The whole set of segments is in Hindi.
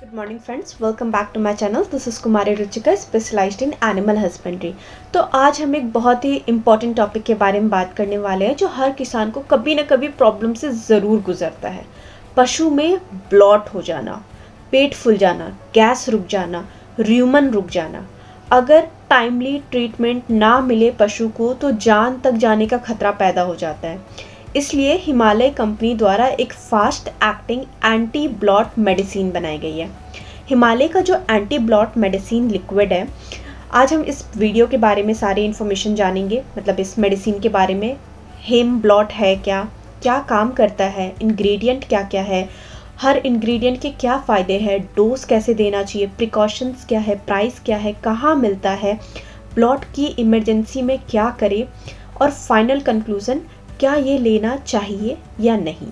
Good morning friends, welcome back to my channel. This is Kumari Ruchika, specialized in animal husbandry. तो आज हम एक बहुत ही इम्पॉर्टेंट टॉपिक के बारे में बात करने वाले हैं जो हर किसान को कभी ना कभी प्रॉब्लम से ज़रूर गुजरता है। पशु में ब्लॉट हो जाना, पेट फूल जाना, गैस रुक जाना, र्यूमन रुक जाना। अगर टाइमली ट्रीटमेंट ना मिले पशु को तो जान तक जाने का खतरा पैदा हो जाता है। इसलिए हिमालय कंपनी द्वारा एक fast acting anti blot medicine बनाई गई है। हिमालय का जो एंटी ब्लॉट मेडिसिन लिक्विड है, आज हम इस वीडियो के बारे में सारी इन्फॉर्मेशन जानेंगे। मतलब इस मेडिसिन के बारे में, हेम ब्लॉट है क्या, क्या काम करता है, इंग्रेडिएंट क्या क्या है, हर इंग्रेडिएंट के क्या फ़ायदे हैं, डोज कैसे देना चाहिए, प्रिकॉशंस क्या है, प्राइस क्या है, कहाँ मिलता है, ब्लॉट की इमरजेंसी में क्या करें और फाइनल कंक्लूज़न क्या ये लेना चाहिए या नहीं।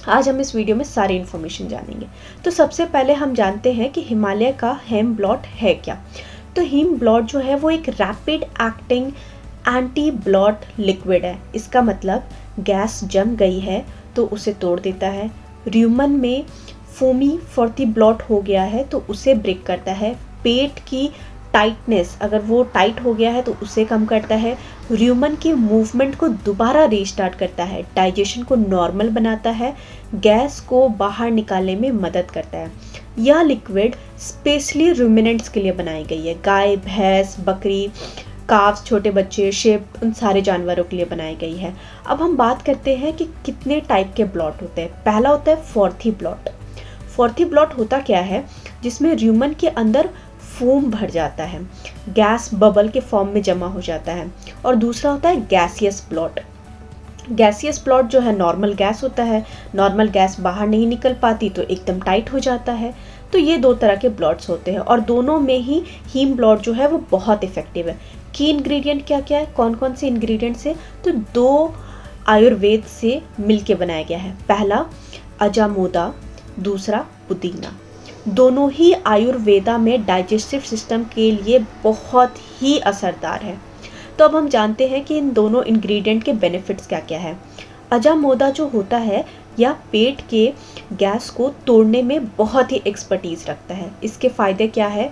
आज हम इस वीडियो में सारी इन्फॉर्मेशन जानेंगे। तो सबसे पहले हम जानते हैं कि हिमालय का हेम ब्लॉट है क्या। तो हेम ब्लॉट जो है वो एक rapid acting anti blot liquid है। इसका मतलब गैस जम गई है तो उसे तोड़ देता है, र्यूमन में फोमी फॉर्टी ब्लॉट हो गया है तो उसे ब्रेक करता है, पेट की टाइटनेस अगर वो टाइट हो गया है तो उसे कम करता है, र्यूमन की मूवमेंट को दोबारा रीस्टार्ट करता है, डाइजेशन को नॉर्मल बनाता है, गैस को बाहर निकालने में मदद करता है। यह लिक्विड स्पेशली रूमिनेंट्स के लिए बनाई गई है। गाय, भैंस, बकरी, काव्स, छोटे बच्चे, शिप, उन सारे जानवरों के लिए बनाई गई है। अब हम बात करते हैं कि कितने टाइप के ब्लॉट होते हैं। पहला होता है फोर्थी ब्लॉट। फोर्थी ब्लॉट होता क्या है, जिसमें र्यूमन के अंदर फोम भर जाता है, गैस बबल के फॉर्म में जमा हो जाता है। और दूसरा होता है गैसियस ब्लॉट। गैसियस ब्लॉट जो है नॉर्मल गैस होता है, नॉर्मल गैस बाहर नहीं निकल पाती तो एकदम टाइट हो जाता है। तो ये दो तरह के ब्लॉट्स होते हैं और दोनों में ही हीम ब्लॉट जो है वो बहुत इफेक्टिव है। की इंग्रेडिएंट क्या क्या है, कौन कौन से इंग्रेडिएंट से, तो दो आयुर्वेद से मिलके बनाया गया है। पहला अजामोदा, दूसरा पुदीना। दोनों ही आयुर्वेदा में डाइजेस्टिव सिस्टम के लिए बहुत ही असरदार है। तो अब हम जानते हैं कि इन दोनों इंग्रेडिएंट के बेनिफिट्स क्या क्या है। अजामोदा जो होता है या पेट के गैस को तोड़ने में बहुत ही एक्सपर्टीज रखता है। इसके फायदे क्या है,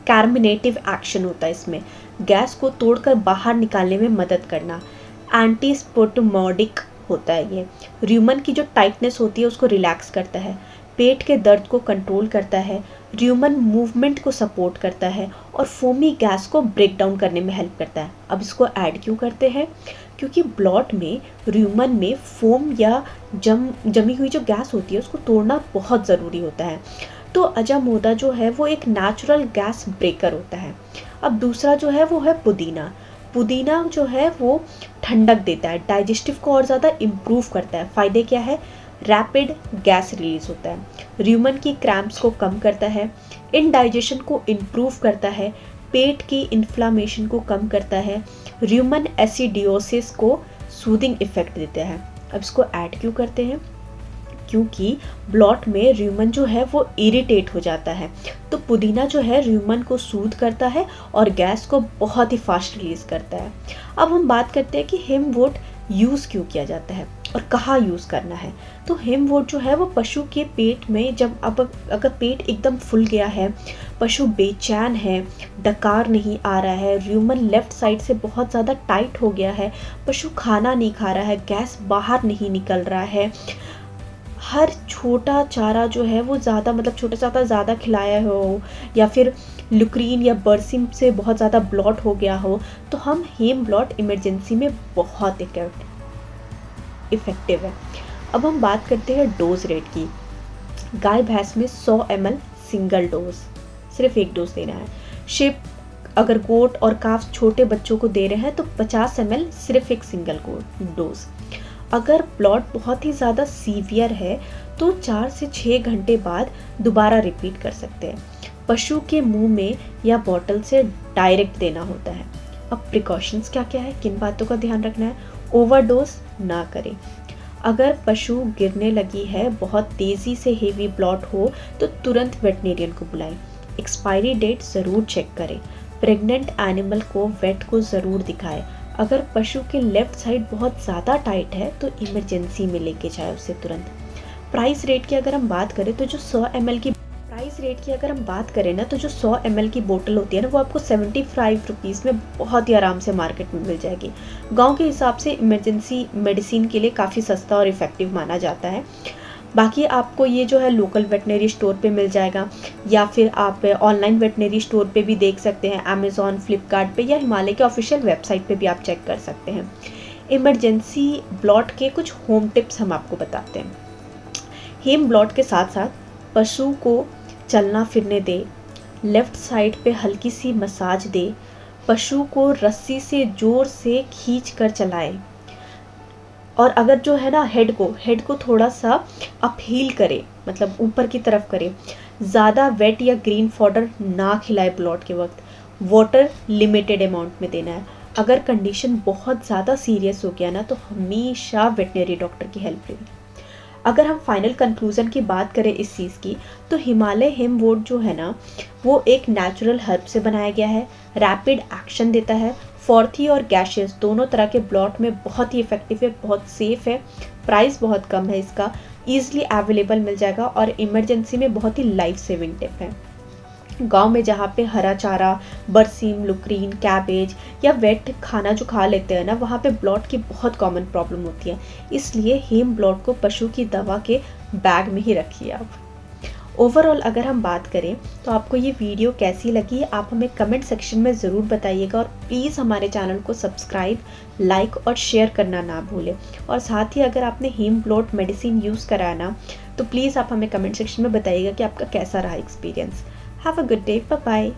कार्मिनेटिव एक्शन होता है इसमें, गैस को तोड़कर बाहर निकालने में मदद करना, एंटीस्पोटोमोडिक होता है ये, र्यूमन की जो टाइटनेस होती है उसको रिलैक्स करता है, पेट के दर्द को कंट्रोल करता है, र्यूमन मूवमेंट को सपोर्ट करता है और फोमी गैस को ब्रेक डाउन करने में हेल्प करता है। अब इसको ऐड क्यों करते हैं, क्योंकि ब्लॉट में र्यूमन में फोम या जमी हुई जो गैस होती है उसको तोड़ना बहुत ज़रूरी होता है। तो अजामोदा जो है वो एक नेचुरल गैस ब्रेकर होता है। अब दूसरा जो है वो है पुदीना। पुदीना जो है वो ठंडक देता है, डाइजेस्टिव को और ज़्यादा इम्प्रूव करता है। फ़ायदे क्या है, रैपिड गैस रिलीज होता है, र्यूमन की क्रैम्प्स को कम करता है, इनडाइजेशन को इम्प्रूव करता है, पेट की इन्फ्लामेशन को कम करता है, र्यूमन एसिडियोसिस को सूदिंग इफेक्ट देता है। अब इसको ऐड क्यों करते हैं, क्योंकि ब्लॉट में र्यूमन जो है वो इरिटेट हो जाता है, तो पुदीना जो है र्यूमन को सूद करता है और गैस को बहुत ही फास्ट रिलीज करता है। अब हम बात करते हैं कि हेमवुड यूज़ क्यों किया जाता है और कहाँ यूज़ करना है। तो हेमवुड जो है वो पशु के पेट में जब अगर पेट एकदम फूल गया है, पशु बेचैन है, डकार नहीं आ रहा है, र्यूमन लेफ्ट साइड से बहुत ज़्यादा टाइट हो गया है, पशु खाना नहीं खा रहा है, गैस बाहर नहीं निकल रहा है, हर छोटा चारा जो है वो ज़्यादा मतलब छोटा ज़्यादा ज़्यादा खिलाया हो, या फिर लुक्रीन या बर्सिम से बहुत ज़्यादा ब्लॉट हो गया हो, तो हम हेम ब्लॉट इमरजेंसी में बहुत इफ़ेक्टिव है। अब हम बात करते हैं डोज रेट की। गाय भैंस में 100 ml सिंगल डोज, सिर्फ एक डोज देना है। शिप अगर गोट और काफ छोटे बच्चों को दे रहे हैं तो 50 ml सिर्फ एक सिंगल डोज। अगर ब्लॉट बहुत ही ज़्यादा सीवियर है तो 4 से 6 घंटे बाद दोबारा रिपीट कर सकते हैं। पशु के मुंह में या बॉटल से डायरेक्ट देना होता है। अब प्रिकॉशंस क्या क्या है, किन बातों का ध्यान रखना है, ओवरडोज ना करें। अगर पशु गिरने लगी है, बहुत तेज़ी से हेवी ब्लॉट हो तो तुरंत वेटनेरियन को बुलाएं। एक्सपायरी डेट ज़रूर चेक करें। प्रेग्नेंट एनिमल को वेट को ज़रूर दिखाएं। अगर पशु के लेफ्ट साइड बहुत ज़्यादा टाइट है तो इमरजेंसी में लेके जाए उसे तुरंत। प्राइस रेट की अगर हम बात करें तो जो 100 ml की प्राइस रेट की अगर हम बात करें ना, तो जो 100 ml की बोतल होती है ना, वो आपको 75 रुपीज़ में बहुत ही आराम से मार्केट में मिल जाएगी। गांव के हिसाब से इमरजेंसी मेडिसिन के लिए काफ़ी सस्ता और इफ़ेक्टिव माना जाता है। बाकी आपको ये जो है लोकल वेटनरी स्टोर पे मिल जाएगा, या फिर आप ऑनलाइन वेटनरी स्टोर पे भी देख सकते हैं, अमेज़ॉन, फ्लिपकार्ट पे, या हिमालय के ऑफिशियल वेबसाइट पे भी आप चेक कर सकते हैं। इमरजेंसी ब्लॉट के कुछ होम टिप्स हम आपको बताते हैं। हेम ब्लॉट के साथ साथ पशु को चलना फिरने दे, लेफ़्ट साइड पे हल्की सी मसाज दे, पशु को रस्सी से ज़ोर से खींच कर चलाएं, और अगर जो है ना हेड को थोड़ा सा अप हील करे, मतलब ऊपर की तरफ करे। ज़्यादा वेट या ग्रीन फॉडर ना खिलाए ब्लॉट के वक्त। वाटर लिमिटेड अमाउंट में देना है। अगर कंडीशन बहुत ज़्यादा सीरियस हो गया ना, तो हमेशा वेटनरी डॉक्टर की हेल्प लेनी। अगर हम फाइनल कंक्लूज़न की बात करें इस चीज़ की, तो हिमालय हेमवुड जो है ना, वो एक नेचुरल हर्ब से बनाया गया है, रैपिड एक्शन देता है, फॉर्थी और गैशियस दोनों तरह के ब्लॉट में बहुत ही इफेक्टिव है, बहुत सेफ है, प्राइस बहुत कम है इसका, ईजिली अवेलेबल मिल जाएगा, और इमरजेंसी में बहुत ही लाइफ सेविंग टिप है। गांव में जहाँ पे हरा चारा, बरसीम, लुक्रीन, कैबेज या वेट खाना जो खा लेते हैं ना, वहाँ पे ब्लॉट की बहुत कॉमन प्रॉब्लम होती है। इसलिए हेम ब्लॉट को पशु की दवा के बैग में ही रखिए आप। ओवरऑल अगर हम बात करें तो आपको ये वीडियो कैसी लगी, आप हमें कमेंट सेक्शन में ज़रूर बताइएगा, और प्लीज़ हमारे चैनल को सब्सक्राइब, लाइक और शेयर करना ना भूलें। और साथ ही अगर आपने हेम ब्लॉट मेडिसिन यूज़ कराया ना, तो प्लीज़ आप हमें कमेंट सेक्शन में बताइएगा कि आपका कैसा रहा experience. Have a good day, bye bye.